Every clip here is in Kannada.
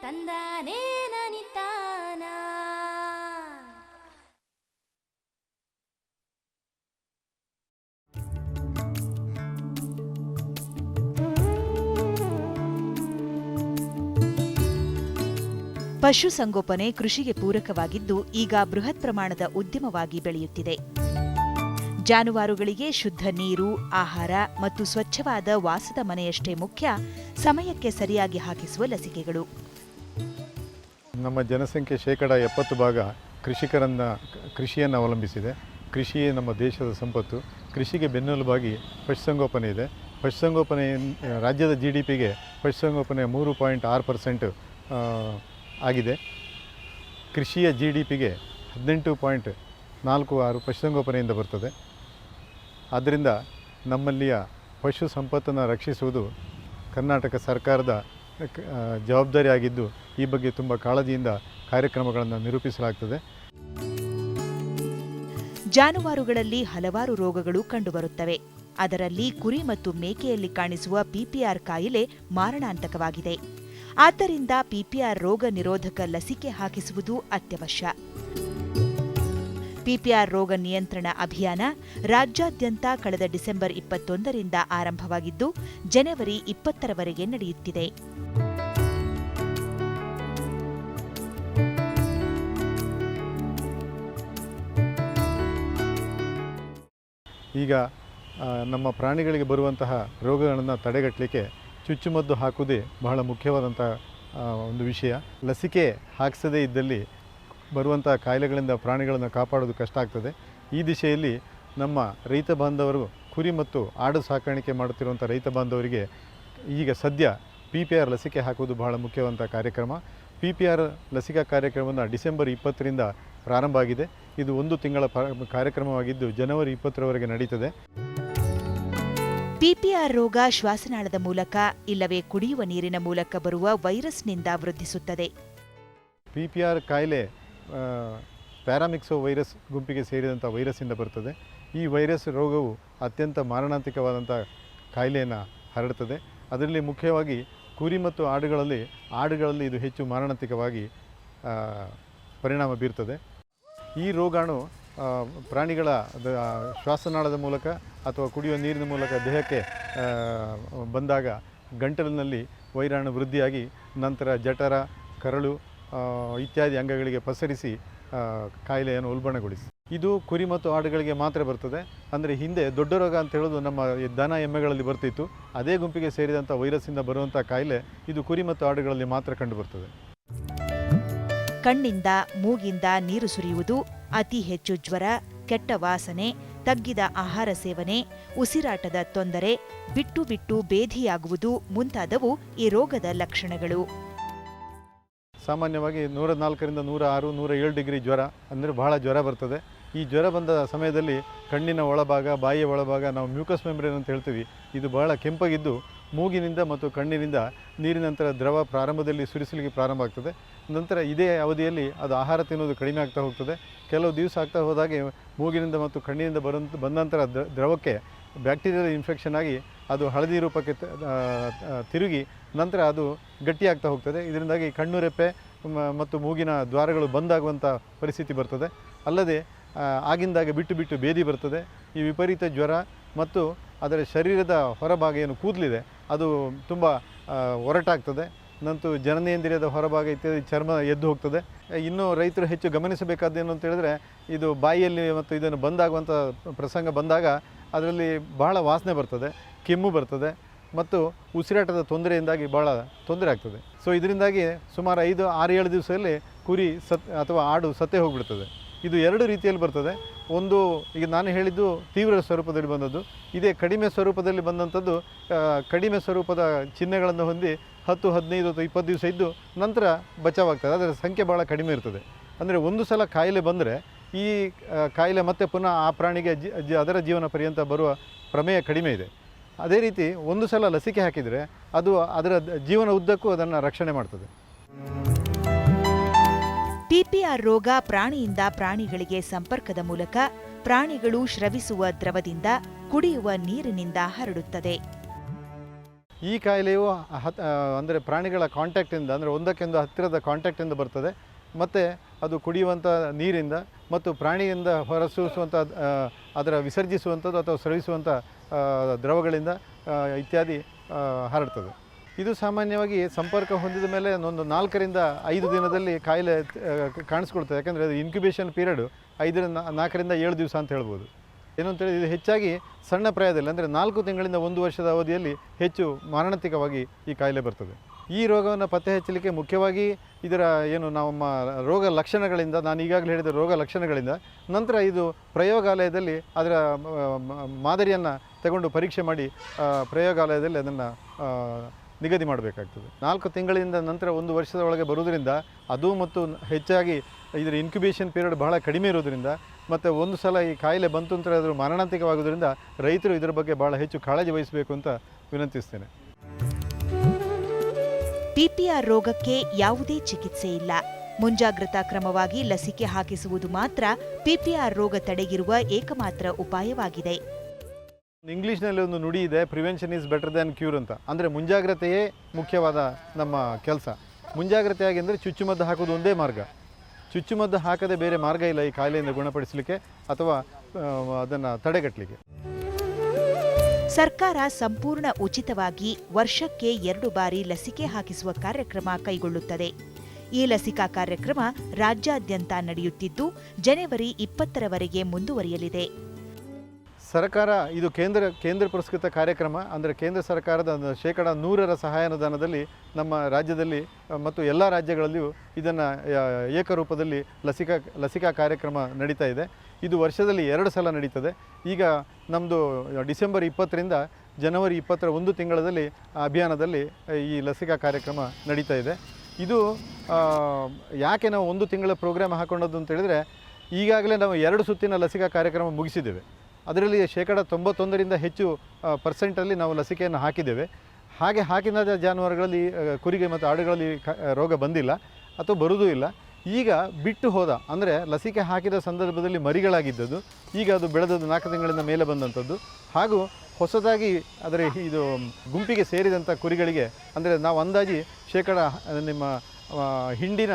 ತಂದಾನೇ ನನಿತಾನ. ಪಶುಸಂಗೋಪನೆ ಕೃಷಿಗೆ ಪೂರಕವಾಗಿದ್ದು ಈಗ ಬೃಹತ್ ಪ್ರಮಾಣದ ಉದ್ಯಮವಾಗಿ ಬೆಳೆಯುತ್ತಿದೆ. ಜಾನುವಾರುಗಳಿಗೆ ಶುದ್ಧ ನೀರು, ಆಹಾರ ಮತ್ತು ಸ್ವಚ್ಛವಾದ ವಾಸದ ಮನೆಯಷ್ಟೇ ಮುಖ್ಯ, ಸಮಯಕ್ಕೆ ಸರಿಯಾಗಿ ಹಾಕಿಸುವ ಲಸಿಕೆಗಳು. ನಮ್ಮ ಜನಸಂಖ್ಯೆ 70% ಕೃಷಿಯನ್ನು ಅವಲಂಬಿಸಿದೆ. ಕೃಷಿಯೇ ನಮ್ಮ ದೇಶದ ಸಂಪತ್ತು. ಕೃಷಿಗೆ ಬೆನ್ನೆಲುಬಾಗಿ ಪಶುಸಂಗೋಪನೆ ಇದೆ. ಪಶುಸಂಗೋಪನೆ ರಾಜ್ಯದ GDPಗೆ ಪಶುಸಂಗೋಪನೆ 3.6% ಆಗಿದೆ. ಕೃಷಿಯ GDPಗೆ 18.46 ಪಶುಸಂಗೋಪನೆಯಿಂದ ಬರ್ತದೆ. ಆದ್ದರಿಂದ ನಮ್ಮಲ್ಲಿಯ ಪಶು ಸಂಪತ್ತನ್ನು ರಕ್ಷಿಸುವುದು ಕರ್ನಾಟಕ ಸರ್ಕಾರದ ಜವಾಬ್ದಾರಿಯಾಗಿದ್ದು, ಈ ಬಗ್ಗೆ ತುಂಬ ಕಾಳಜಿಯಿಂದ ಕಾರ್ಯಕ್ರಮಗಳನ್ನು ನಿರೂಪಿಸಲಾಗ್ತದೆ. ಜಾನುವಾರುಗಳಲ್ಲಿ ಹಲವಾರು ರೋಗಗಳು ಕಂಡುಬರುತ್ತವೆ. ಅದರಲ್ಲಿ ಕುರಿ ಮತ್ತು ಮೇಕೆಯಲ್ಲಿ ಕಾಣಿಸುವ PPR ಕಾಯಿಲೆ ಮಾರಣಾಂತಕವಾಗಿದೆ. ಆದ್ದರಿಂದ PPR ರೋಗ ನಿರೋಧಕ ಲಸಿಕೆ ಹಾಕಿಸುವುದು ಅತ್ಯವಶ್ಯ. PPR ರೋಗ ನಿಯಂತ್ರಣ ಅಭಿಯಾನ ರಾಜ್ಯಾದ್ಯಂತ ಕಳೆದ ಡಿಸೆಂಬರ್ 21ರಿಂದ ಆರಂಭವಾಗಿದ್ದು ಜನವರಿ 20ರವರೆಗೆ ನಡೆಯುತ್ತಿದೆ. ಈಗ ನಮ್ಮ ಪ್ರಾಣಿಗಳಿಗೆ ಬರುವಂತಹ ರೋಗಗಳನ್ನು ತಡೆಗಟ್ಟಲಿಕ್ಕೆ ಚುಚ್ಚುಮದ್ದು ಹಾಕುವುದೇ ಬಹಳ ಮುಖ್ಯವಾದಂಥ ಒಂದು ವಿಷಯ. ಲಸಿಕೆ ಹಾಕಿಸದೇ ಇದ್ದಲ್ಲಿ ಬರುವಂಥ ಕಾಯಿಲೆಗಳಿಂದ ಪ್ರಾಣಿಗಳನ್ನು ಕಾಪಾಡೋದು ಕಷ್ಟ ಆಗ್ತದೆ. ಈ ದಿಶೆಯಲ್ಲಿ ನಮ್ಮ ರೈತ ಬಾಂಧವರು, ಕುರಿ ಮತ್ತು ಆಡು ಸಾಕಾಣಿಕೆ ಮಾಡುತ್ತಿರುವಂಥ ರೈತ ಬಾಂಧವರಿಗೆ ಈಗ ಸದ್ಯ PPR ಲಸಿಕೆ ಹಾಕುವುದು ಬಹಳ ಮುಖ್ಯವಾದಂಥ ಕಾರ್ಯಕ್ರಮ. PPR ಲಸಿಕಾ ಕಾರ್ಯಕ್ರಮವನ್ನು ಡಿಸೆಂಬರ್ 20ರಿಂದ ಪ್ರಾರಂಭ ಆಗಿದೆ. ಇದು 1 ತಿಂಗಳ ಕಾರ್ಯಕ್ರಮವಾಗಿದ್ದು ಜನವರಿ 20ರವರೆಗೆ ನಡೀತದೆ. PPR ರೋಗ ಶ್ವಾಸನಾಳದ ಮೂಲಕ ಇಲ್ಲವೇ ಕುಡಿಯುವ ನೀರಿನ ಮೂಲಕ ಬರುವ ವೈರಸ್ನಿಂದ ವೃದ್ಧಿಸುತ್ತದೆ. PPR ಕಾಯಿಲೆ ಪ್ಯಾರಾಮಿಕ್ಸೋ ವೈರಸ್ ಗುಂಪಿಗೆ ಸೇರಿದಂಥ ವೈರಸ್ಸಿಂದ ಬರ್ತದೆ. ಈ ವೈರಸ್ ರೋಗವು ಅತ್ಯಂತ ಮಾರಣಾಂತಿಕವಾದಂಥ ಕಾಯಿಲೆಯನ್ನು ಹರಡುತ್ತದೆ. ಅದರಲ್ಲಿ ಮುಖ್ಯವಾಗಿ ಕುರಿ ಮತ್ತು ಆಡುಗಳಲ್ಲಿ ಇದು ಹೆಚ್ಚು ಮಾರಣಾಂತಿಕವಾಗಿ ಪರಿಣಾಮ ಬೀರ್ತದೆ. ಈ ರೋಗಾಣು ಪ್ರಾಣಿಗಳ ಶ್ವಾಸನಾಳದ ಮೂಲಕ ಅಥವಾ ಕುಡಿಯುವ ನೀರಿನ ಮೂಲಕ ದೇಹಕ್ಕೆ ಬಂದಾಗ ಗಂಟಲಿನಲ್ಲಿ ವೈರಾಣು ವೃದ್ಧಿಯಾಗಿ ನಂತರ ಜಠರ, ಕರಳು ಇತ್ಯಾದಿ ಅಂಗಗಳಿಗೆ ಪಸರಿಸಿ ಕಾಯಿಲೆಯನ್ನು ಉಲ್ಬಣಗೊಳಿಸಿ. ಇದು ಕುರಿ ಮತ್ತು ಆಡುಗಳಿಗೆ ಮಾತ್ರ ಬರ್ತದೆ. ಅಂದರೆ ಹಿಂದೆ ದೊಡ್ಡ ರೋಗ ಅಂತ ಹೇಳೋದು ನಮ್ಮ ದನ ಎಮ್ಮೆಗಳಲ್ಲಿ ಬರ್ತಿತ್ತು. ಅದೇ ಗುಂಪಿಗೆ ಸೇರಿದಂಥ ವೈರಸ್ಸಿಂದ ಬರುವಂಥ ಕಾಯಿಲೆ ಇದು ಕುರಿ ಮತ್ತು ಆಡುಗಳಲ್ಲಿ ಮಾತ್ರ ಕಂಡುಬರ್ತದೆ. ಕಣ್ಣಿಂದ, ಮೂಗಿಂದ ನೀರು ಸುರಿಯುವುದು, ಅತಿ ಹೆಚ್ಚು ಜ್ವರ, ಕೆಟ್ಟ ವಾಸನೆ, ತಗ್ಗಿದ ಆಹಾರ ಸೇವನೆ, ಉಸಿರಾಟದ ತೊಂದರೆ, ಬಿಟ್ಟು ಬಿಟ್ಟು ಬೇಧಿಯಾಗುವುದು ಮುಂತಾದವು ಈ ರೋಗದ ಲಕ್ಷಣಗಳು. ಸಾಮಾನ್ಯವಾಗಿ 104ರಿಂದ 106, 107 ಡಿಗ್ರಿ ಜ್ವರ ಅಂದರೆ ಬಹಳ ಜ್ವರ ಬರ್ತದೆ. ಈ ಜ್ವರ ಬಂದ ಸಮಯದಲ್ಲಿ ಕಣ್ಣಿನ ಒಳಭಾಗ, ಬಾಯಿಯ ಒಳಭಾಗ, ನಾವು ಮ್ಯೂಕಸ್ ಮೆಂಬ್ರೇನ್ ಅಂತ ಹೇಳ್ತೀವಿ, ಇದು ಬಹಳ ಕೆಂಪಾಗಿದ್ದು ಮೂಗಿನಿಂದ ಮತ್ತು ಕಣ್ಣಿನಿಂದ ನೀರಿನಂತರ ದ್ರವ ಪ್ರಾರಂಭದಲ್ಲಿ ಸುರಿಸಲಿಕ್ಕೆ ಪ್ರಾರಂಭ ಆಗ್ತದೆ. ನಂತರ ಇದೇ ಅವಧಿಯಲ್ಲಿ ಅದು ಆಹಾರ ತಿನ್ನೋದು ಕಡಿಮೆ ಆಗ್ತಾ ಹೋಗ್ತದೆ. ಕೆಲವು ದಿವಸ ಆಗ್ತಾ ಹೋದಾಗೆ ಮೂಗಿನಿಂದ ಮತ್ತು ಕಣ್ಣಿನಿಂದ ಬಂದ ನಂತರ ದ್ರವಕ್ಕೆ ಬ್ಯಾಕ್ಟೀರಿಯಲ್ ಇನ್ಫೆಕ್ಷನ್ ಆಗಿ ಅದು ಹಳದಿ ರೂಪಕ್ಕೆ ತಿರುಗಿ ನಂತರ ಅದು ಗಟ್ಟಿಯಾಗ್ತಾ ಹೋಗ್ತದೆ. ಇದರಿಂದಾಗಿ ಕಣ್ಣು ರೆಪ್ಪೆ ಮತ್ತು ಮೂಗಿನ ದ್ವಾರಗಳು ಬಂದಾಗುವಂಥ ಪರಿಸ್ಥಿತಿ ಬರ್ತದೆ. ಅಲ್ಲದೆ ಆಗಿಂದಾಗ ಬಿಟ್ಟು ಬಿಟ್ಟು ಬೇದಿ ಬರ್ತದೆ. ಈ ವಿಪರೀತ ಜ್ವರ ಮತ್ತು ಅದರ ಶರೀರದ ಹೊರಭಾಗ ಏನು ಕೂದಲಿದೆ ಅದು ತುಂಬ ಒರಟಾಗ್ತದೆ. ನಂತರ ಜನನೇಂದ್ರಿಯದ ಹೊರಭಾಗ ಇತ್ಯಾದಿ ಚರ್ಮ ಎದ್ದು ಹೋಗ್ತದೆ. ಇನ್ನೂ ರೈತರು ಹೆಚ್ಚು ಗಮನಿಸಬೇಕಾದ್ದೇನು ಅಂತ ಹೇಳಿದ್ರೆ, ಇದು ಬಾಯಿಯಲ್ಲಿ ಮತ್ತು ಇದನ್ನು ಬಂದಾಗುವಂಥ ಪ್ರಸಂಗ ಬಂದಾಗ ಅದರಲ್ಲಿ ಬಹಳ ವಾಸನೆ ಬರ್ತದೆ, ಕೆಮ್ಮು ಬರ್ತದೆ ಮತ್ತು ಉಸಿರಾಟದ ತೊಂದರೆಯಿಂದಾಗಿ ಭಾಳ ತೊಂದರೆ ಆಗ್ತದೆ. ಸೊ ಇದರಿಂದಾಗಿ ಸುಮಾರು 5-6-7 ದಿವಸದಲ್ಲಿ ಕುರಿ ಅಥವಾ ಆಡು ಸತ್ತೇ ಹೋಗಿಬಿಡ್ತದೆ. ಇದು 2 ರೀತಿಯಲ್ಲಿ ಬರ್ತದೆ. ಒಂದು ಈಗ ನಾನು ಹೇಳಿದ್ದು ತೀವ್ರ ಸ್ವರೂಪದಲ್ಲಿ ಬಂದದ್ದು. ಇದೇ ಕಡಿಮೆ ಸ್ವರೂಪದಲ್ಲಿ ಬಂದಂಥದ್ದು ಕಡಿಮೆ ಸ್ವರೂಪದ ಚಿಹ್ನೆಗಳನ್ನು ಹೊಂದಿ 10, 15 ಅಥವಾ 20 ದಿವಸ ಇದ್ದು ನಂತರ ಬಚಾವಾಗ್ತದೆ. ಅದರ ಸಂಖ್ಯೆ ಭಾಳ ಕಡಿಮೆ ಇರ್ತದೆ. ಅಂದರೆ ಒಂದು ಸಲ ಕಾಯಿಲೆ ಬಂದರೆ ಈ ಕಾಯಿಲೆ ಮತ್ತೆ ಪುನಃ ಆ ಪ್ರಾಣಿಗೆ ಅದರ ಜೀವನ ಪರ್ಯಂತ ಬರುವ ಪ್ರಮೇಯ ಕಡಿಮೆ ಇದೆ. ಅದೇ ರೀತಿ ಒಂದು ಸಲ ಲಸಿಕೆ ಹಾಕಿದರೆ ಅದು ಅದರ ಜೀವನ ಉದ್ದಕ್ಕೂ ಅದನ್ನು ರಕ್ಷಣೆ ಮಾಡ್ತದೆ. PPR ರೋಗ ಪ್ರಾಣಿಯಿಂದ ಪ್ರಾಣಿಗಳಿಗೆ ಸಂಪರ್ಕದ ಮೂಲಕ, ಪ್ರಾಣಿಗಳು ಸ್ರವಿಸುವ ದ್ರವದಿಂದ, ಕುಡಿಯುವ ನೀರಿನಿಂದ ಹರಡುತ್ತದೆ. ಈ ಕಾಯಿಲೆಯು ಅಂದರೆ ಪ್ರಾಣಿಗಳ ಕಾಂಟ್ಯಾಕ್ಟಿಂದ, ಅಂದರೆ ಒಂದಕ್ಕೊಂದು ಹತ್ತಿರದ ಕಾಂಟ್ಯಾಕ್ಟಿಂದ ಬರ್ತದೆ. ಮತ್ತು ಅದು ಕುಡಿಯುವಂಥ ನೀರಿಂದ ಮತ್ತು ಪ್ರಾಣಿಯಿಂದ ಹೊರಸೂಸುವಂಥ ಅದರ ವಿಸರ್ಜಿಸುವಂಥದ್ದು ಅಥವಾ ಸ್ರವಿಸುವಂಥ ದ್ರವಗಳಿಂದ ಇತ್ಯಾದಿ ಹರಡ್ತದೆ. ಇದು ಸಾಮಾನ್ಯವಾಗಿ ಸಂಪರ್ಕ ಹೊಂದಿದ ಮೇಲೆ ಒಂದು 4 ರಿಂದ 5 ದಿನದಲ್ಲಿ ಕಾಯಿಲೆ ಕಾಣಿಸ್ಕೊಳ್ತದೆ. ಯಾಕಂದರೆ ಅದು ಇನ್ಕ್ಯುಬೇಷನ್ ಪೀರಿಯಡು 4 ರಿಂದ 7 ದಿವಸ ಅಂತ ಹೇಳ್ಬೋದು. ಏನು ಅಂತೇಳಿ ಇದು ಹೆಚ್ಚಾಗಿ ಸಣ್ಣ ಪ್ರಾಯದಲ್ಲಿ, ಅಂದರೆ 4 ತಿಂಗಳಿಂದ 1 ವರ್ಷದ ಅವಧಿಯಲ್ಲಿ ಹೆಚ್ಚು ಮಾರಣಾಂತಿಕವಾಗಿ ಈ ಕಾಯಿಲೆ ಬರ್ತದೆ. ಈ ರೋಗವನ್ನು ಪತ್ತೆ ಹಚ್ಚಲಿಕ್ಕೆ ಮುಖ್ಯವಾಗಿ ಇದರ ನಮ್ಮ ರೋಗ ಲಕ್ಷಣಗಳಿಂದ, ನಾನು ಈಗಾಗಲೇ ಹೇಳಿದ ರೋಗ ಲಕ್ಷಣಗಳಿಂದ ನಂತರ ಇದು ಪ್ರಯೋಗಾಲಯದಲ್ಲಿ ಅದರ ಮಾದರಿಯನ್ನು ತಗೊಂಡು ಪರೀಕ್ಷೆ ಮಾಡಿ ಪ್ರಯೋಗಾಲಯದಲ್ಲಿ ಅದನ್ನು ನಿಗದಿ ಮಾಡಬೇಕಾಗ್ತದೆ. 4 ತಿಂಗಳಿಂದ ನಂತರ 1 ವರ್ಷದ ಒಳಗೆ ಬರುವುದರಿಂದ ಅದು ಮತ್ತು ಹೆಚ್ಚಾಗಿ ಇದರ ಇನ್ಕ್ಯುಬೇಷನ್ ಪೀರಿಯಡ್ ಬಹಳ ಕಡಿಮೆ ಇರೋದರಿಂದ ಮತ್ತು ಒಂದು ಸಲ ಈ ಕಾಯಿಲೆ ಬಂತು ಅಂತ ಅದು ಮಾರಣಾಂತಿಕವಾಗೋದ್ರಿಂದ ರೈತರು ಇದರ ಬಗ್ಗೆ ಭಾಳ ಹೆಚ್ಚು ಕಾಳಜಿ ವಹಿಸಬೇಕು ಅಂತ ವಿನಂತಿಸ್ತೇನೆ. ಪಿಪಿಆರ್ ರೋಗಕ್ಕೆ ಯಾವುದೇ ಚಿಕಿತ್ಸೆ ಇಲ್ಲ. ಮುಂಜಾಗ್ರತಾ ಕ್ರಮವಾಗಿ ಲಸಿಕೆ ಹಾಕಿಸುವುದು ಮಾತ್ರ ಪಿಪಿಆರ್ ರೋಗ ತಡೆಗಿರುವ ಏಕಮಾತ್ರ ಉಪಾಯವಾಗಿದೆ. ಇಂಗ್ಲೀಷ್ನಲ್ಲಿ ಒಂದು ನುಡಿ ಇದೆ, prevention is better than cure ಅಂತ. ಅಂದರೆ ಮುಂಜಾಗ್ರತೆಯೇ ಮುಖ್ಯವಾದ ನಮ್ಮ ಕೆಲಸ. ಮುಂಜಾಗ್ರತೆಯಾಗಿ ಅಂದರೆ ಚುಚ್ಚುಮದ್ದು ಹಾಕೋದು ಒಂದೇ ಮಾರ್ಗ. ಚುಚ್ಚುಮದ್ದು ಹಾಕದೆ ಬೇರೆ ಮಾರ್ಗ ಇಲ್ಲ ಈ ಕಾಯಿಲೆಯಿಂದ ಗುಣಪಡಿಸಲಿಕ್ಕೆ ಅಥವಾ ಅದನ್ನು ತಡೆಗಟ್ಟಲಿಕ್ಕೆ. ಸರ್ಕಾರ ಸಂಪೂರ್ಣ ಉಚಿತವಾಗಿ ವರ್ಷಕ್ಕೆ 2 ಬಾರಿ ಲಸಿಕೆ ಹಾಕಿಸುವ ಕಾರ್ಯಕ್ರಮ ಕೈಗೊಳ್ಳುತ್ತದೆ. ಈ ಲಸಿಕಾ ಕಾರ್ಯಕ್ರಮ ರಾಜ್ಯಾದ್ಯಂತ ನಡೆಯುತ್ತಿದ್ದು ಜನವರಿ 20ರವರೆಗೆ ಮುಂದುವರಿಯಲಿದೆ. ಸರ್ಕಾರ ಇದು ಕೇಂದ್ರ ಪುರಸ್ಕೃತ ಕಾರ್ಯಕ್ರಮ. ಅಂದರೆ ಕೇಂದ್ರ ಸರ್ಕಾರದ 100% ಸಹಾಯಧನದಲ್ಲಿ ನಮ್ಮ ರಾಜ್ಯದಲ್ಲಿ ಮತ್ತು ಎಲ್ಲ ರಾಜ್ಯಗಳಲ್ಲಿಯೂ ಇದನ್ನು ಏಕರೂಪದಲ್ಲಿ ಲಸಿಕಾ ಕಾರ್ಯಕ್ರಮ ನಡೀತಾ ಇದೆ. ಇದು ವರ್ಷದಲ್ಲಿ 2 ಸಲ ನಡೀತದೆ. ಈಗ ನಮ್ಮದು ಡಿಸೆಂಬರ್ 20ರಿಂದ ಜನವರಿ 20ರ 1 ತಿಂಗಳಲ್ಲಿ ಅಭಿಯಾನದಲ್ಲಿ ಈ ಲಸಿಕಾ ಕಾರ್ಯಕ್ರಮ ನಡೀತಾ ಇದೆ. ಇದು ಯಾಕೆ ನಾವು 1 ತಿಂಗಳ ಪ್ರೋಗ್ರಾಮ್ ಹಾಕೊಂಡದ್ದು ಅಂತ ಹೇಳಿದರೆ, ಈಗಾಗಲೇ ನಾವು 2 ಸುತ್ತಿನ ಲಸಿಕಾ ಕಾರ್ಯಕ್ರಮ ಮುಗಿಸಿದ್ದೇವೆ. ಅದರಲ್ಲಿ 91% ಹೆಚ್ಚು ಪರ್ಸೆಂಟಲ್ಲಿ ನಾವು ಲಸಿಕೆಯನ್ನು ಹಾಕಿದ್ದೇವೆ. ಹಾಗೆ ಹಾಕಿದ ಜಾನುವಾರುಗಳಲ್ಲಿ, ಕುರಿಗೆ ಮತ್ತು ಆಡುಗಳಲ್ಲಿ ರೋಗ ಬಂದಿಲ್ಲ ಅಥವಾ ಬರುವುದೂ ಇಲ್ಲ. ಈಗ ಬಿಟ್ಟು ಹೋದ, ಅಂದರೆ ಲಸಿಕೆ ಹಾಕಿದ ಸಂದರ್ಭದಲ್ಲಿ ಮರಿಗಳಾಗಿದ್ದದ್ದು, ಈಗ ಅದು ಬೆಳೆದದ್ದು 4 ತಿಂಗಳಿಂದ ಮೇಲೆ ಬಂದಂಥದ್ದು, ಹಾಗೂ ಹೊಸದಾಗಿ ಅದರ ಇದು ಗುಂಪಿಗೆ ಸೇರಿದಂಥ ಕುರಿಗಳಿಗೆ, ಅಂದರೆ ನಾವು ಅಂದಾಜಿ ನಿಮ್ಮ ಹಿಂಡಿನ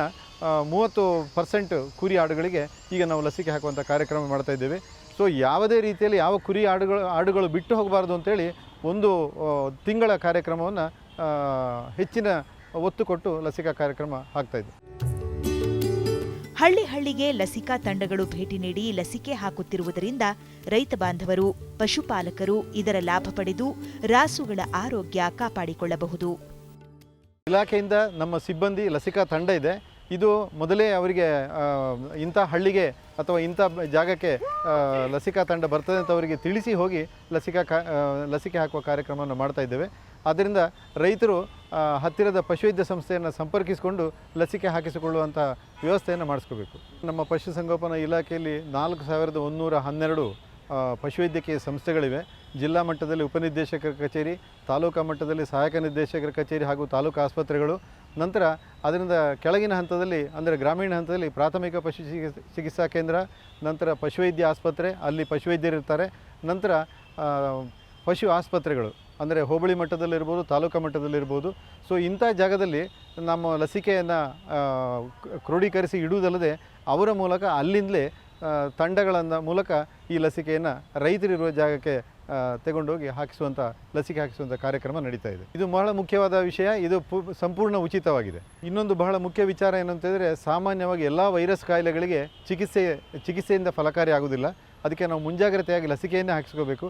30% ಕುರಿ ಆಡುಗಳಿಗೆ ಈಗ ನಾವು ಲಸಿಕೆ ಹಾಕುವಂಥ ಕಾರ್ಯಕ್ರಮ ಮಾಡ್ತಾ ಇದ್ದೇವೆ. ಸೊ ಯಾವುದೇ ರೀತಿಯಲ್ಲಿ ಯಾವ ಕುರಿ ಆಡುಗಳು ಬಿಟ್ಟು ಹೋಗಬಾರ್ದು ಅಂತೇಳಿ 1 ತಿಂಗಳ ಕಾರ್ಯಕ್ರಮವನ್ನು ಹೆಚ್ಚಿನ ಒತ್ತು ಕೊಟ್ಟು ಲಸಿಕಾ ಕಾರ್ಯಕ್ರಮ ಆಗ್ತಾಯಿದೆ. ಹಳ್ಳಿಗೆ ಲಸಿಕಾ ತಂಡಗಳು ಭೇಟಿ ನೀಡಿ ಲಸಿಕೆ ಹಾಕುತ್ತಿರುವುದರಿಂದ ರೈತ ಬಾಂಧವರು, ಪಶುಪಾಲಕರು ಇದರ ಲಾಭ ಪಡೆದು ರಾಸುಗಳ ಆರೋಗ್ಯ ಕಾಪಾಡಿಕೊಳ್ಳಬಹುದು. ಇಲಾಖೆಯಿಂದ ನಮ್ಮ ಸಿಬ್ಬಂದಿ ಲಸಿಕಾ ತಂಡ ಇದೆ. ಇದು ಮೊದಲೇ ಅವರಿಗೆ ಇಂಥ ಹಳ್ಳಿಗೆ ಅಥವಾ ಇಂಥ ಜಾಗಕ್ಕೆ ಲಸಿಕಾ ತಂಡ ಬರ್ತದೆ ಅಂತ ಅವರಿಗೆ ತಿಳಿಸಿ ಹೋಗಿ ಲಸಿಕೆ ಹಾಕುವ ಕಾರ್ಯಕ್ರಮವನ್ನು ಮಾಡ್ತಾ ಇದ್ದೇವೆ. ಆದ್ದರಿಂದ ರೈತರು ಹತ್ತಿರದ ಪಶುವೈದ್ಯ ಸಂಸ್ಥೆಯನ್ನು ಸಂಪರ್ಕಿಸಿಕೊಂಡು ಲಸಿಕೆ ಹಾಕಿಸಿಕೊಳ್ಳುವಂಥ ವ್ಯವಸ್ಥೆಯನ್ನು ಮಾಡಿಸ್ಕೋಬೇಕು. ನಮ್ಮ ಪಶುಸಂಗೋಪನಾ ಇಲಾಖೆಯಲ್ಲಿ 4112 ಪಶುವೈದ್ಯಕೀಯ ಸಂಸ್ಥೆಗಳಿವೆ. ಜಿಲ್ಲಾ ಮಟ್ಟದಲ್ಲಿ ಉಪನಿರ್ದೇಶಕರ ಕಚೇರಿ, ತಾಲೂಕಾ ಮಟ್ಟದಲ್ಲಿ ಸಹಾಯಕ ನಿರ್ದೇಶಕರ ಕಚೇರಿ ಹಾಗೂ ತಾಲೂಕು ಆಸ್ಪತ್ರೆಗಳು, ನಂತರ ಅದರಿಂದ ಕೆಳಗಿನ ಹಂತದಲ್ಲಿ, ಅಂದರೆ ಗ್ರಾಮೀಣ ಹಂತದಲ್ಲಿ ಪ್ರಾಥಮಿಕ ಪಶು ಚಿಕಿತ್ಸಾ ಕೇಂದ್ರ, ನಂತರ ಪಶುವೈದ್ಯ ಆಸ್ಪತ್ರೆ, ಅಲ್ಲಿ ಪಶುವೈದ್ಯರಿರ್ತಾರೆ, ನಂತರ ಪಶು ಆಸ್ಪತ್ರೆಗಳು, ಅಂದರೆ ಹೋಬಳಿ ಮಟ್ಟದಲ್ಲಿರ್ಬೋದು, ತಾಲೂಕಾ ಮಟ್ಟದಲ್ಲಿರ್ಬೋದು. ಸೊ ಇಂಥ ಜಾಗದಲ್ಲಿ ನಮ್ಮ ಲಸಿಕೆಯನ್ನು ಕ್ರೋಢೀಕರಿಸಿ ಇಡುವುದಲ್ಲದೆ ಅವರ ಮೂಲಕ ಅಲ್ಲಿಂದಲೇ ತಂಡಗಳ ಮೂಲಕ ಈ ಲಸಿಕೆಯನ್ನು ರೈತರಿರುವ ಜಾಗಕ್ಕೆ ತಗೊಂಡೋಗಿ ಲಸಿಕೆ ಹಾಕಿಸುವಂಥ ಕಾರ್ಯಕ್ರಮ ನಡೀತಾ ಇದೆ. ಇದು ಬಹಳ ಮುಖ್ಯವಾದ ವಿಷಯ. ಇದು ಸಂಪೂರ್ಣ ಉಚಿತವಾಗಿದೆ. ಇನ್ನೊಂದು ಬಹಳ ಮುಖ್ಯ ವಿಚಾರ ಏನಂತಂದರೆ, ಸಾಮಾನ್ಯವಾಗಿ ಎಲ್ಲ ವೈರಸ್ ಕಾಯಿಲೆಗಳಿಗೆ ಚಿಕಿತ್ಸೆಯಿಂದ ಫಲಕಾರಿ ಆಗುವುದಿಲ್ಲ. ಅದಕ್ಕೆ ನಾವು ಮುಂಜಾಗ್ರತೆಯಾಗಿ ಲಸಿಕೆಯನ್ನೇ ಹಾಕಿಸ್ಕೋಬೇಕು.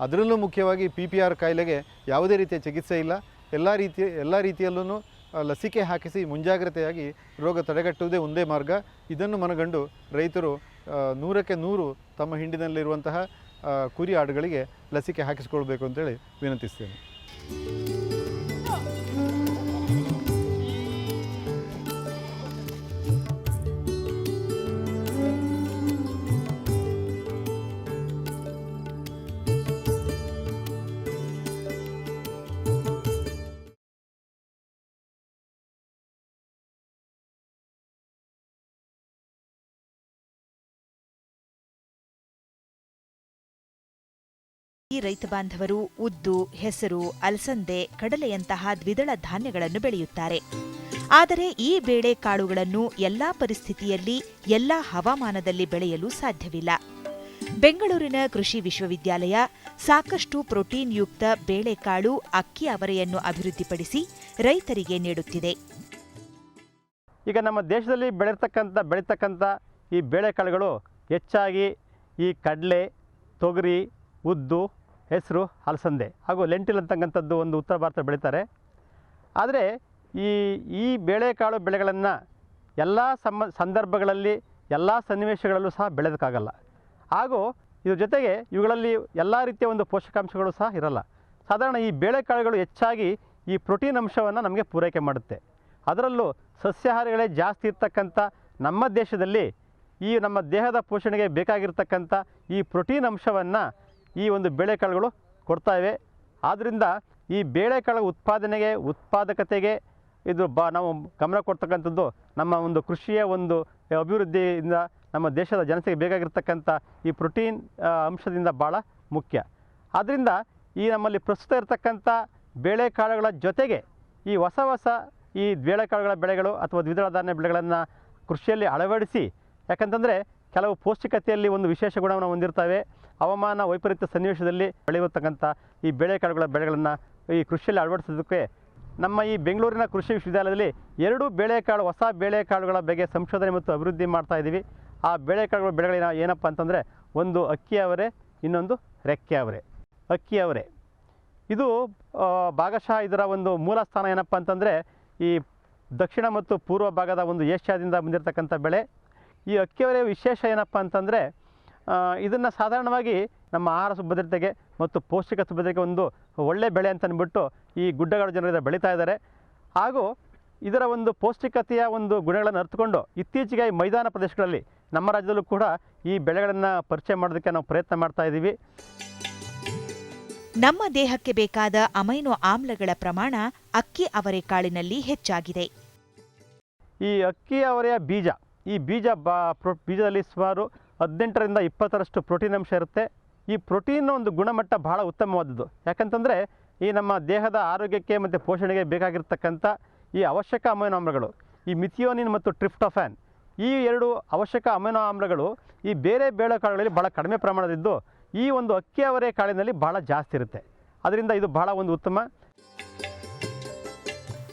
ಅದರಲ್ಲೂ ಮುಖ್ಯವಾಗಿ PPR ಕಾಯಿಲೆಗೆ ಯಾವುದೇ ರೀತಿಯ ಚಿಕಿತ್ಸೆ ಇಲ್ಲ. ಎಲ್ಲ ರೀತಿಯಲ್ಲೂ ಲಸಿಕೆ ಹಾಕಿಸಿ ಮುಂಜಾಗ್ರತೆಯಾಗಿ ರೋಗ ತಡೆಗಟ್ಟುವುದೇ ಒಂದೇ ಮಾರ್ಗ. ಇದನ್ನು ಮನಗಂಡು ರೈತರು 100ಕ್ಕೆ 100 ತಮ್ಮ ಹಿಂಡಿನಲ್ಲಿರುವಂತಹ ಕುರಿ ಆಡುಗಳಿಗೆ ಲಸಿಕೆ ಹಾಕಿಸಿಕೊಳ್ಬೇಕು ಅಂತೇಳಿ ವಿನಂತಿಸ್ತೇನೆ. ಈ ರೈತ ಬಾಂಧವರು ಉದ್ದು, ಹೆಸರು, ಅಲಸಂದೆ, ಕಡಲೆಯಂತಹ ದ್ವಿದಳ ಧಾನ್ಯಗಳನ್ನು ಬೆಳೆಯುತ್ತಾರೆ. ಆದರೆ ಈ ಬೇಳೆಕಾಳುಗಳನ್ನು ಎಲ್ಲಾ ಪರಿಸ್ಥಿತಿಯಲ್ಲಿ, ಎಲ್ಲಾ ಹವಾಮಾನದಲ್ಲಿ ಬೆಳೆಯಲು ಸಾಧ್ಯವಿಲ್ಲ. ಬೆಂಗಳೂರಿನ ಕೃಷಿ ವಿಶ್ವವಿದ್ಯಾಲಯ ಸಾಕಷ್ಟು ಪ್ರೋಟೀನ್ ಯುಕ್ತ ಬೇಳೆಕಾಳು, ಅಕ್ಕಿ ಅವರೆಯನ್ನು ಅಭಿವೃದ್ಧಿಪಡಿಸಿ ರೈತರಿಗೆ ನೀಡುತ್ತಿದೆ. ಈಗ ನಮ್ಮ ದೇಶದಲ್ಲಿ ಬೆಳೀತಕ್ಕಂಥ ಈ ಬೇಳೆಕಾಳುಗಳು ಹೆಚ್ಚಾಗಿ ಈ ಕಡಲೆ, ತೊಗರಿ, ಉದ್ದು, ಹೆಸರು, ಅಲಸಂದೆ ಹಾಗೂ ಲೆಂಟಿಲ್ ಅಂತಕ್ಕಂಥದ್ದು ಒಂದು ಉತ್ತರ ಭಾರತ ಬೆಳೀತಾರೆ. ಆದರೆ ಈ ಬೇಳೆಕಾಳು ಬೆಳೆಗಳನ್ನು ಎಲ್ಲ ಸಂದರ್ಭಗಳಲ್ಲಿ, ಎಲ್ಲ ಸನ್ನಿವೇಶಗಳಲ್ಲೂ ಸಹ ಬೆಳೆಯೋದಕ್ಕಾಗಲ್ಲ. ಹಾಗೂ ಇದ್ರ ಜೊತೆಗೆ ಇವುಗಳಲ್ಲಿ ಎಲ್ಲ ರೀತಿಯ ಒಂದು ಪೋಷಕಾಂಶಗಳು ಸಹ ಇರಲ್ಲ. ಸಾಧಾರಣ ಈ ಬೇಳೆಕಾಳುಗಳು ಹೆಚ್ಚಾಗಿ ಈ ಪ್ರೋಟೀನ್ ಅಂಶವನ್ನು ನಮಗೆ ಪೂರೈಕೆ ಮಾಡುತ್ತೆ. ಅದರಲ್ಲೂ ಸಸ್ಯಾಹಾರಿಗಳೇ ಜಾಸ್ತಿ ಇರ್ತಕ್ಕಂಥ ನಮ್ಮ ದೇಶದಲ್ಲಿ ಈ ನಮ್ಮ ದೇಹದ ಪೋಷಣೆಗೆ ಬೇಕಾಗಿರ್ತಕ್ಕಂಥ ಈ ಪ್ರೋಟೀನ್ ಅಂಶವನ್ನು ಈ ಒಂದು ಬೇಳೆಕಾಳುಗಳು ಕೊಡ್ತಾ ಇವೆ. ಆದ್ದರಿಂದ ಈ ಬೇಳೆಕಾಳು ಉತ್ಪಾದಕತೆಗೆ ಇದು ನಾವು ಗಮನ ಕೊಡ್ತಕ್ಕಂಥದ್ದು ನಮ್ಮ ಒಂದು ಕೃಷಿಯ ಒಂದು ಅಭಿವೃದ್ಧಿಯಿಂದ ನಮ್ಮ ದೇಶದ ಜನತೆಗೆ ಬೇಕಾಗಿರ್ತಕ್ಕಂಥ ಈ ಪ್ರೋಟೀನ್ ಅಂಶದಿಂದ ಭಾಳ ಮುಖ್ಯ. ಆದ್ದರಿಂದ ಈ ನಮ್ಮಲ್ಲಿ ಪ್ರಸ್ತುತ ಇರತಕ್ಕಂಥ ಬೇಳೆಕಾಳುಗಳ ಜೊತೆಗೆ ಈ ಹೊಸ ಈ ಬೇಳೆಕಾಳುಗಳ ಬೆಳೆಗಳು ಅಥವಾ ದ್ವಿದಳ ಧಾನ್ಯ ಬೆಳೆಗಳನ್ನು ಕೃಷಿಯಲ್ಲಿ ಅಳವಡಿಸಿ, ಯಾಕಂತಂದರೆ ಕೆಲವು ಪೌಷ್ಟಿಕತೆಯಲ್ಲಿ ಒಂದು ವಿಶೇಷ ಗುಣವನ್ನು ಹೊಂದಿರ್ತವೆ. ಹವಾಮಾನ ವೈಪರೀತ್ಯ ಸನ್ನಿವೇಶದಲ್ಲಿ ಬೆಳೆಯತಕ್ಕಂಥ ಈ ಬೇಳೆಕಾಳುಗಳ ಬೆಳೆಗಳನ್ನು ಈ ಕೃಷಿಯಲ್ಲಿ ಅಳವಡಿಸೋದಕ್ಕೆ ನಮ್ಮ ಈ ಬೆಂಗಳೂರಿನ ಕೃಷಿ ವಿಶ್ವವಿದ್ಯಾಲಯದಲ್ಲಿ 2 ಹೊಸ ಬೇಳೆಕಾಳುಗಳ ಬಗ್ಗೆ ಸಂಶೋಧನೆ ಮತ್ತು ಅಭಿವೃದ್ಧಿ ಮಾಡ್ತಾ ಇದ್ದೀವಿ. ಆ ಬೇಳೆಕಾಳುಗಳ ಬೆಳೆಗಳು ಏನಪ್ಪ ಅಂತಂದರೆ, ಒಂದು ಅಕ್ಕಿ ಅವರೆ, ಇನ್ನೊಂದು ರೆಕ್ಕೆ ಅವರೆ. ಅಕ್ಕಿ ಅವರೆ ಇದು ಭಾಗಶಃ ಇದರ ಒಂದು ಮೂಲ ಸ್ಥಾನ ಏನಪ್ಪ ಅಂತಂದರೆ ಈ ದಕ್ಷಿಣ ಮತ್ತು ಪೂರ್ವ ಭಾಗದ ಒಂದು ಏಷ್ಯಾದಿಂದ ಬಂದಿರತಕ್ಕಂಥ ಬೆಳೆ. ಈ ಅಕ್ಕಿ ಅವರೆ ವಿಶೇಷ ಏನಪ್ಪ ಅಂತಂದರೆ ಇದನ್ನು ಸಾಧಾರಣವಾಗಿ ನಮ್ಮ ಆಹಾರ ಭದ್ರತೆಗೆ ಮತ್ತು ಪೌಷ್ಟಿಕ ಭದ್ರತೆಗೆ ಒಂದು ಒಳ್ಳೆ ಬೆಳೆ ಅಂತ ಅಂದ್ಬಿಟ್ಟು ಈ ಗುಡ್ಡಗಾಡು ಜನರು ಬೆಳೀತಾ ಇದ್ದಾರೆ. ಹಾಗೂ ಇದರ ಒಂದು ಪೌಷ್ಟಿಕತೆಯ ಒಂದು ಗುಣಗಳನ್ನು ಅರ್ಥಕೊಂಡು ಇತ್ತೀಚೆಗೆ ಈ ಮೈದಾನ ಪ್ರದೇಶಗಳಲ್ಲಿ ನಮ್ಮ ರಾಜ್ಯದಲ್ಲೂ ಕೂಡ ಈ ಬೆಳೆಗಳನ್ನು ಪರಿಚಯ ಮಾಡೋದಕ್ಕೆ ನಾವು ಪ್ರಯತ್ನ ಮಾಡ್ತಾ ಇದ್ದೀವಿ. ನಮ್ಮ ದೇಹಕ್ಕೆ ಬೇಕಾದ ಅಮೈನೋ ಆಮ್ಲಗಳ ಪ್ರಮಾಣ ಅಕ್ಕಿ ಅವರೆಕಾಳಿನಲ್ಲಿ ಹೆಚ್ಚಾಗಿದೆ. ಈ ಅಕ್ಕಿ ಅವರೆಯ ಈ ಬೀಜದಲ್ಲಿ ಸುಮಾರು 18ರಿಂದ 20ರಷ್ಟು ಪ್ರೋಟೀನ್ ಅಂಶ ಇರುತ್ತೆ. ಈ ಪ್ರೋಟೀನ್ ಒಂದು ಗುಣಮಟ್ಟ ಬಹಳ ಉತ್ತಮವಾದದ್ದು. ಯಾಕಂತಂದರೆ ಈ ನಮ್ಮ ದೇಹದ ಆರೋಗ್ಯಕ್ಕೆ ಮತ್ತು ಪೋಷಣೆಗೆ ಬೇಕಾಗಿರ್ತಕ್ಕಂಥ ಈ ಅವಶ್ಯಕ ಅಮೈನೋ ಆಮ್ಲಗಳು, ಈ ಮಿಥಿಯೋನಿನ್ ಮತ್ತು ಟ್ರಿಪ್ಟೋಫ್ಯಾನ್, ಈ 2 ಅವಶ್ಯಕ ಅಮೈನೋ ಆಮ್ಲಗಳು ಈ ಬೇರೆ ಬೇಳೆಕಾಳುಗಳಲ್ಲಿ ಭಾಳ ಕಡಿಮೆ ಪ್ರಮಾಣದಿದ್ದು ಈ ಒಂದು ಅಕ್ಕಿ ಅವರೆ ಕಾಳಿನಲ್ಲಿ ಭಾಳ ಜಾಸ್ತಿ ಇರುತ್ತೆ. ಅದರಿಂದ ಇದು ಭಾಳ ಒಂದು ಉತ್ತಮ.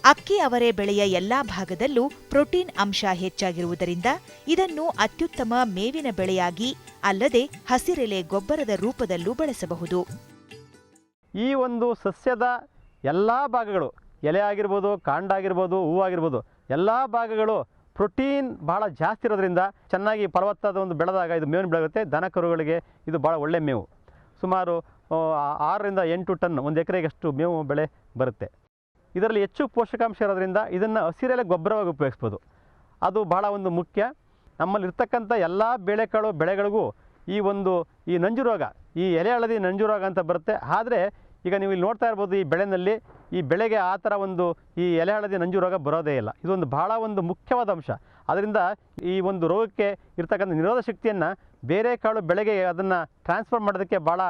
ಅಕ್ಕಿ ಅವರೆ ಬೆಳೆಯ ಎಲ್ಲಾ ಭಾಗದಲ್ಲೂ ಪ್ರೋಟೀನ್ ಅಂಶ ಹೆಚ್ಚಾಗಿರುವುದರಿಂದ ಇದನ್ನು ಅತ್ಯುತ್ತಮ ಮೇವಿನ ಬೆಳೆಯಾಗಿ ಅಲ್ಲದೆ ಹಸಿರೆಲೆ ಗೊಬ್ಬರದ ರೂಪದಲ್ಲೂ ಬಳಸಬಹುದು. ಈ ಒಂದು ಸಸ್ಯದ ಎಲ್ಲ ಭಾಗಗಳು, ಎಲೆ ಆಗಿರ್ಬೋದು, ಕಾಂಡ ಆಗಿರ್ಬೋದು, ಹೂವಾಗಿರ್ಬೋದು, ಎಲ್ಲ ಭಾಗಗಳು ಪ್ರೋಟೀನ್ ಭಾಳ ಜಾಸ್ತಿ ಇರೋದ್ರಿಂದ ಚೆನ್ನಾಗಿ ಫಲವತ್ತಾದ ಒಂದು ಬೆಳೆದಾಗ ಇದು ಮೇವಿನ ಬೆಳೆಯುತ್ತೆ. ದನ ಕರುಗಳಿಗೆ ಇದು ಭಾಳ ಒಳ್ಳೆ ಮೇವು. ಸುಮಾರು 6ರಿಂದ 8 ಟನ್ ಒಂದು ಎಕರೆಗಷ್ಟು ಮೇವು ಬೆಳೆ ಬರುತ್ತೆ. ಇದರಲ್ಲಿ ಹೆಚ್ಚು ಪೋಷಕಾಂಶ ಇರೋದ್ರಿಂದ ಇದನ್ನು ಹಸಿರೆಲೆ ಗೊಬ್ಬರವಾಗಿ ಉಪಯೋಗಿಸ್ಬೋದು. ಅದು ಭಾಳ ಒಂದು ಮುಖ್ಯ. ನಮ್ಮಲ್ಲಿರ್ತಕ್ಕಂಥ ಎಲ್ಲ ಬೇಳೆಕಾಳು ಬೆಳೆಗಳಿಗೂ ಈ ನಂಜು ರೋಗ, ಈ ಎಲೆ ಹಳದಿ ನಂಜು ರೋಗ ಅಂತ ಬರುತ್ತೆ. ಆದರೆ ಈಗ ನೀವು ಇಲ್ಲಿ ನೋಡ್ತಾ ಇರ್ಬೋದು, ಈ ಬೆಳೆನಲ್ಲಿ ಈ ಬೆಳೆಗೆ ಆ ಥರ ಈ ಎಲೆ ಹಳದಿ ನಂಜು ರೋಗ ಬರೋದೇ ಇಲ್ಲ. ಇದೊಂದು ಭಾಳ ಒಂದು ಮುಖ್ಯವಾದ ಅಂಶ. ಅದರಿಂದ ಈ ಒಂದು ರೋಗಕ್ಕೆ ಇರ್ತಕ್ಕಂಥ ನಿರೋಧ ಶಕ್ತಿಯನ್ನು ಬೇರೆ ಕಾಳು ಬೆಳೆಗೆ ಅದನ್ನು ಟ್ರಾನ್ಸ್ಫರ್ ಮಾಡೋದಕ್ಕೆ ಭಾಳ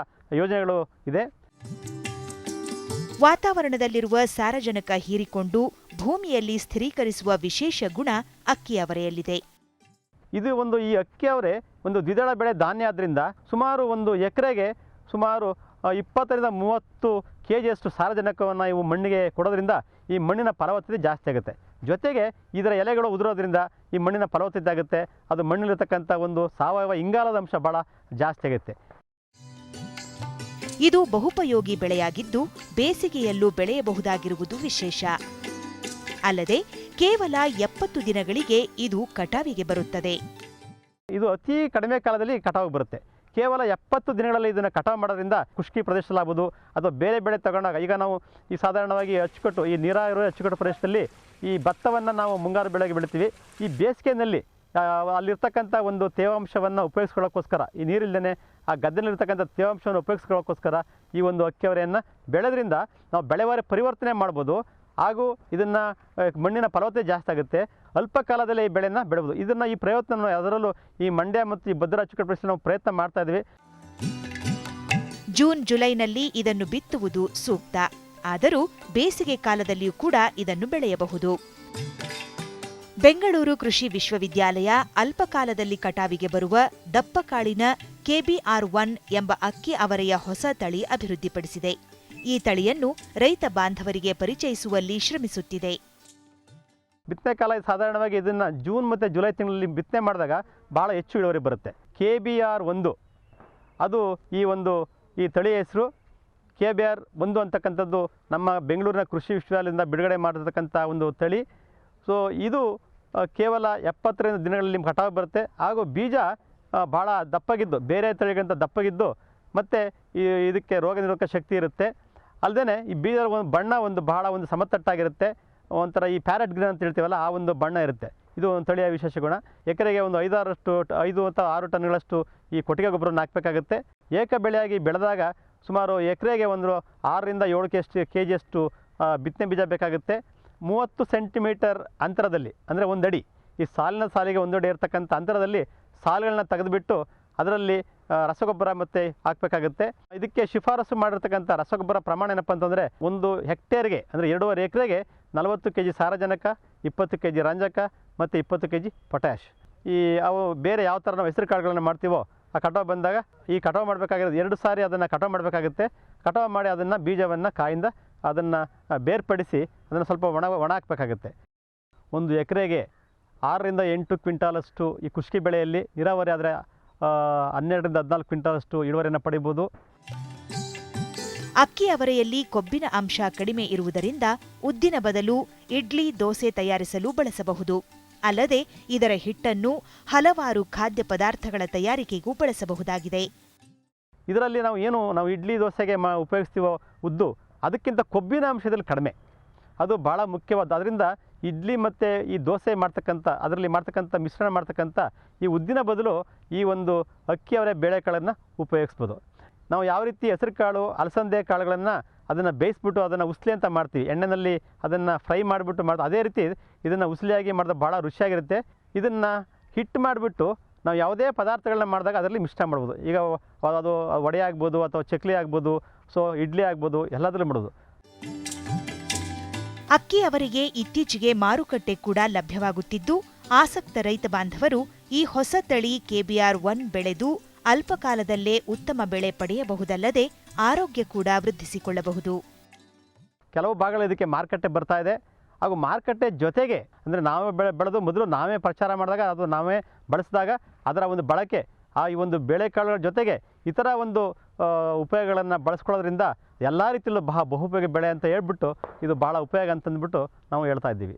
ಯೋಜನೆಗಳು ಇದೆ. ವಾತಾವರಣದಲ್ಲಿರುವ ಸಾರಜನಕ ಹೀರಿಕೊಂಡು ಭೂಮಿಯಲ್ಲಿ ಸ್ಥಿರೀಕರಿಸುವ ವಿಶೇಷ ಗುಣ ಅಕ್ಕಿ ಅವರೆಯಲ್ಲಿದೆ. ಇದು ಈ ಅಕ್ಕಿ ಅವರೆ ಒಂದು ದ್ವಿದಳ ಬೆಳೆ ಧಾನ್ಯ ಆದ್ದರಿಂದ ಸುಮಾರು ಒಂದು ಎಕರೆಗೆ ಸುಮಾರು 20ರಿಂದ 30 kgಯಷ್ಟು ಸಾರಜನಕವನ್ನು ಇವು ಮಣ್ಣಿಗೆ ಕೊಡೋದ್ರಿಂದ ಈ ಮಣ್ಣಿನ ಫಲವತ್ತತೆ ಜಾಸ್ತಿ ಆಗುತ್ತೆ. ಜೊತೆಗೆ ಇದರ ಎಲೆಗಳು ಉದುರೋದ್ರಿಂದ ಈ ಮಣ್ಣಿನ ಫಲವತ್ತತೆ ಆಗುತ್ತೆ. ಅದು ಮಣ್ಣಿಲಿರ್ತಕ್ಕಂಥ ಒಂದು ಸಾವಯವ ಇಂಗಾಲದ ಅಂಶ ಭಾಳ ಜಾಸ್ತಿ ಆಗುತ್ತೆ. ಇದು ಬಹುಪಯೋಗಿ ಬೆಳೆಯಾಗಿದ್ದು ಬೇಸಿಗೆಯಲ್ಲೂ ಬೆಳೆಯಬಹುದಾಗಿರುವುದು ವಿಶೇಷ. ಅಲ್ಲದೆ ಕೇವಲ 70 ದಿನಗಳಿಗೆ ಇದು ಕಟಾವಿಗೆ ಬರುತ್ತದೆ. ಇದು ಅತಿ ಕಡಿಮೆ ಕಾಲದಲ್ಲಿ ಕಟಾವು ಬರುತ್ತೆ. ಕೇವಲ 70 ದಿನಗಳಲ್ಲಿ ಇದನ್ನು ಕಟಾವು ಮಾಡೋದ್ರಿಂದ ಖುಷ್ಕಿ ಪ್ರದೇಶದಲ್ಲಾಗ್ಬೋದು ಅಥವಾ ಬೇರೆ ಬೆಳೆ ತಗೊಂಡಾಗ, ಈಗ ನಾವು ಈ ಸಾಧಾರಣವಾಗಿ ಅಚ್ಚುಕಟ್ಟು, ಈ ನೀರಾವರಿ ಅಚ್ಚುಕಟ್ಟು ಪ್ರದೇಶದಲ್ಲಿ ಈ ಭತ್ತವನ್ನು ನಾವು ಮುಂಗಾರು ಬೆಳೆಗೆ ಬೆಳಿತೀವಿ. ಈ ಬೇಸಿಗೆಯಲ್ಲಿ ಅಲ್ಲಿರ್ತಕ್ಕಂಥ ಒಂದು ತೇವಾಂಶವನ್ನು ಉಪಯೋಗಿಸ್ಕೊಳ್ಳೋಕ್ಕೋಸ್ಕರ, ಈ ನೀರಿಲ್ಲದೇ ಆ ಗದ್ದೆನಲ್ಲಿರ್ತಕ್ಕಂಥ ತೇವಾಂಶವನ್ನು ಉಪಯೋಗಿಸ್ಕೊಳ್ಳೋಕ್ಕೋಸ್ಕರ ಈ ಒಂದು ಅಕ್ಕಿ ಅವರೆಯನ್ನು ಬೆಳೆದ್ರಿಂದ ನಾವು ಬೆಳೆವಾರಿ ಪರಿವರ್ತನೆ ಮಾಡ್ಬೋದು. ಹಾಗೂ ಇದನ್ನು ಮಣ್ಣಿನ ಫಲವತ್ತತೆ ಜಾಸ್ತಿ ಆಗುತ್ತೆ. ಅಲ್ಪ ಕಾಲದಲ್ಲೇ ಈ ಬೆಳೆಯನ್ನು ಬೆಳೆಬೋದು. ಈ ಪ್ರಯತ್ನ ಅದರಲ್ಲೂ ಈ ಮಂಡ್ಯ ಮತ್ತು ಈ ಭದ್ರಾ ಅಚ್ಚುಕಟ್ಟು ಪ್ರದೇಶದಲ್ಲಿ ನಾವು ಪ್ರಯತ್ನ ಮಾಡ್ತಾ ಇದ್ದೀವಿ. ಜೂನ್ ಜುಲೈನಲ್ಲಿ ಇದನ್ನು ಬಿತ್ತುವುದು ಸೂಕ್ತ. ಆದರೂ ಬೇಸಿಗೆ ಕಾಲದಲ್ಲಿಯೂ ಕೂಡ ಇದನ್ನು ಬೆಳೆಯಬಹುದು. ಬೆಂಗಳೂರು ಕೃಷಿ ವಿಶ್ವವಿದ್ಯಾಲಯ ಅಲ್ಪಕಾಲದಲ್ಲಿ ಕಟಾವಿಗೆ ಬರುವ ದಪ್ಪಕಾಳಿನ KBR1 ಎಂಬ ಅಕ್ಕಿ ಅವರೆಯ ಹೊಸ ತಳಿ ಅಭಿವೃದ್ಧಿಪಡಿಸಿದೆ. ಈ ತಳಿಯನ್ನು ರೈತ ಬಾಂಧವರಿಗೆ ಪರಿಚಯಿಸುವಲ್ಲಿ ಶ್ರಮಿಸುತ್ತಿದೆ. ಬಿತ್ತನೆ ಕಾಲ ಸಾಧಾರಣವಾಗಿ ಇದನ್ನು ಜೂನ್ ಮತ್ತು ಜುಲೈ ತಿಂಗಳಲ್ಲಿ ಬಿತ್ತನೆ ಮಾಡಿದಾಗ ಭಾಳ ಹೆಚ್ಚು ಇಳುವರಿ ಬರುತ್ತೆ. KBR1 ಅದು ಈ ತಳಿಯ ಹೆಸರು. KBR1 ಅಂತಕ್ಕಂಥದ್ದು ನಮ್ಮ ಬೆಂಗಳೂರಿನ ಕೃಷಿ ವಿಶ್ವವಿದ್ಯಾಲಯದಿಂದ ಬಿಡುಗಡೆ ಮಾಡಿರ್ತಕ್ಕಂಥ ಒಂದು ತಳಿ. ಸೊ ಇದು ಕೇವಲ 70 ದಿನಗಳಲ್ಲಿ ಕಟಾವು ಬರುತ್ತೆ. ಹಾಗೂ ಬೀಜ ಭಾಳ ದಪ್ಪಗಿದ್ದು, ಬೇರೆ ತಳಿಗಿಂತ ದಪ್ಪಗಿದ್ದು, ಮತ್ತು ಇದಕ್ಕೆ ರೋಗ ನಿರೋಧಕ ಶಕ್ತಿ ಇರುತ್ತೆ. ಅಲ್ಲದೆ ಈ ಬೀಜದ ಬಣ್ಣ ಬಹಳ ಸಮತಟ್ಟಾಗಿರುತ್ತೆ. ಒಂಥರ ಈ ಪ್ಯಾರೆಟ್ ಗ್ರೀನ್ ಅಂತ ಹೇಳ್ತೀವಲ್ಲ, ಆ ಒಂದು ಬಣ್ಣ ಇರುತ್ತೆ. ಇದು ಒಂದು ತಳಿಯ ವಿಶೇಷ ಗುಣ. ಎಕರೆಗೆ 5 ಅಥವಾ 6 ಟನ್ಗಳಷ್ಟು ಈ ಕೊಟ್ಟಿಗೆ ಗೊಬ್ಬರವನ್ನು ಹಾಕಬೇಕಾಗುತ್ತೆ. ಏಕ ಬೆಳೆಯಾಗಿ ಬೆಳೆದಾಗ ಸುಮಾರು ಎಕರೆಗೆ 6 ರಿಂದ 7 ಕೆಜಿಯಷ್ಟು ಬಿತ್ತನೆ ಬೀಜ ಬೇಕಾಗುತ್ತೆ. 30 ಸೆಂಟಿಮೀಟರ್ ಅಂತರದಲ್ಲಿ, ಅಂದರೆ 1 ಅಡಿ, ಈ ಸಾಲಿನ ಸಾಲಿಗೆ 1 ಅಡಿ ಇರತಕ್ಕಂಥ ಅಂತರದಲ್ಲಿ ಸಾಲುಗಳನ್ನ ತೆಗೆದುಬಿಟ್ಟು ಅದರಲ್ಲಿ ರಸಗೊಬ್ಬರ ಮತ್ತು ಹಾಕಬೇಕಾಗುತ್ತೆ. ಇದಕ್ಕೆ ಶಿಫಾರಸು ಮಾಡಿರ್ತಕ್ಕಂಥ ರಸಗೊಬ್ಬರ ಪ್ರಮಾಣ ಏನಪ್ಪ ಅಂತಂದರೆ 1 ಹೆಕ್ಟೇರ್ಗೆ, ಅಂದರೆ 2.5 ಎಕರೆಗೆ 40 kg ಸಾರಜನಕ, 20 kg ರಂಜಕ ಮತ್ತು 20 kg ಪೊಟ್ಯಾಷ್. ಅವು ಬೇರೆ ಯಾವ ಥರ ನಾವು ಹೆಸರು ಕಾಳುಗಳನ್ನು ಮಾಡ್ತೀವೋ ಆ ಕಟಾವು ಬಂದಾಗ ಈ ಕಟಾವು ಮಾಡಬೇಕಾಗಿರೋದು 2 ಸಾರಿ ಅದನ್ನು ಕಟಾವು ಮಾಡಬೇಕಾಗುತ್ತೆ. ಕಟಾವು ಮಾಡಿ ಅದನ್ನು ಬೀಜವನ್ನು ಕಾಯಿಂದ ಅದನ್ನು ಬೇರ್ಪಡಿಸಿ ಅದನ್ನು ಸ್ವಲ್ಪ ಒಣ ಹಾಕಬೇಕಾಗುತ್ತೆ. 1 ಎಕರೆಗೆ 6 ರಿಂದ 8 ಕ್ವಿಂಟಾಲಷ್ಟು ಈ ಕುಷ್ಕಿ ಬೆಳೆಯಲ್ಲಿ, ನೀರಾವರಿ ಆದರೆ 12 ರಿಂದ 14 ಕ್ವಿಂಟಾಲಷ್ಟು ಇಳುವರಿಯನ್ನು ಪಡಿಬೋದು. ಅಕ್ಕಿ ಅವರೆಯಲ್ಲಿ ಕೊಬ್ಬಿನ ಅಂಶ ಕಡಿಮೆ ಇರುವುದರಿಂದ ಉದ್ದಿನ ಬದಲು ಇಡ್ಲಿ, ದೋಸೆ ತಯಾರಿಸಲು ಬಳಸಬಹುದು. ಅಲ್ಲದೆ ಇದರ ಹಿಟ್ಟನ್ನು ಹಲವಾರು ಖಾದ್ಯ ಪದಾರ್ಥಗಳ ತಯಾರಿಕೆಗೂ ಬಳಸಬಹುದಾಗಿದೆ. ಇದರಲ್ಲಿ ನಾವು ಇಡ್ಲಿ ದೋಸೆಗೆ ಉಪಯೋಗಿಸ್ತೀವೋ ಉದ್ದು, ಅದಕ್ಕಿಂತ ಕೊಬ್ಬಿನ ಅಂಶದಲ್ಲಿ ಕಡಿಮೆ. ಅದು ಭಾಳ ಮುಖ್ಯವಾದ. ಅದರಿಂದ ಇಡ್ಲಿ ಮತ್ತು ಈ ದೋಸೆ ಅದರಲ್ಲಿ ಮಾಡ್ತಕ್ಕಂಥ ಮಿಶ್ರಣ ಮಾಡ್ತಕ್ಕಂಥ ಈ ಉದ್ದಿನ ಬದಲು ಈ ಅಕ್ಕಿ ಅವರೆ ಬೇಳೆಕಾಳನ್ನು ಉಪಯೋಗಿಸ್ಬೋದು. ನಾವು ಯಾವ ರೀತಿ ಹೆಸರು ಕಾಳು, ಅಲಸಂದೆ ಕಾಳುಗಳನ್ನು ಅದನ್ನು ಬೇಯಿಸ್ಬಿಟ್ಟು ಅದನ್ನು ಉಸ್ಲಿ ಅಂತ ಮಾಡ್ತೀವಿ, ಎಣ್ಣೆಯಲ್ಲಿ ಅದನ್ನು ಫ್ರೈ ಮಾಡಿಬಿಟ್ಟು ಅದೇ ರೀತಿ ಇದನ್ನು ಉಸ್ಲಿಯಾಗಿ ಮಾಡಿದ್ರೆ ಭಾಳ ರುಚಿಯಾಗಿರುತ್ತೆ. ಇದನ್ನು ಹಿಟ್ಟು ಮಾಡಿಬಿಟ್ಟು ನಾವು ಯಾವುದೇ ಪದಾರ್ಥಗಳನ್ನ ಮಾಡಿದಾಗ ಅದರಲ್ಲಿ ಮಿಶ್ರಣ ಮಾಡ್ಬೋದು. ಈಗ ಅದು ವಡೆ ಆಗ್ಬೋದು ಅಥವಾ ಚಕ್ಲಿ ಆಗ್ಬೋದು, ಸೊ ಇಡ್ಲಿ ಆಗ್ಬೋದು, ಎಲ್ಲದರಲ್ಲೂ ಮಾಡೋದು. ಅಕ್ಕಿ ಅವರಿಗೆ ಇತ್ತೀಚೆಗೆ ಮಾರುಕಟ್ಟೆ ಕೂಡ ಲಭ್ಯವಾಗುತ್ತಿದ್ದು, ಆಸಕ್ತ ರೈತ ಬಾಂಧವರು ಈ ಹೊಸ ತಳಿ KBR1 ಬೆಳೆದು ಅಲ್ಪಕಾಲದಲ್ಲೇ ಉತ್ತಮ ಬೆಳೆ ಪಡೆಯಬಹುದಲ್ಲದೆ ಆರೋಗ್ಯ ಕೂಡ ವೃದ್ಧಿಸಿಕೊಳ್ಳಬಹುದು. ಕೆಲವು ಭಾಗಗಳು ಇದಕ್ಕೆ ಮಾರುಕಟ್ಟೆ ಬರ್ತಾ ಇದೆ. ಹಾಗೂ ಮಾರುಕಟ್ಟೆ ಜೊತೆಗೆ, ಅಂದರೆ ನಾವೇ ಬೆಳೆದು ಮೊದಲು ನಾವೇ ಪ್ರಚಾರ ಮಾಡಿದಾಗ, ಅದು ನಾವೇ ಬಳಸಿದಾಗ ಅದರ ಬಳಕೆ ಈ ಬೇಳೆಕಾಳುಗಳ ಜೊತೆಗೆ ಇತರ ಉಪಯೋಗಗಳನ್ನು ಬಳಸ್ಕೊಳ್ಳೋದ್ರಿಂದ ಎಲ್ಲ ರೀತಿಯಲ್ಲೂ ಬಹುಪಯೋಗಿ ಬೆಳೆ ಅಂತ ಹೇಳ್ಬಿಟ್ಟು ಇದು ಭಾಳ ಉಪಯೋಗ ಅಂತಂದ್ಬಿಟ್ಟು ನಾವು ಹೇಳ್ತಾ ಇದ್ದೀವಿ.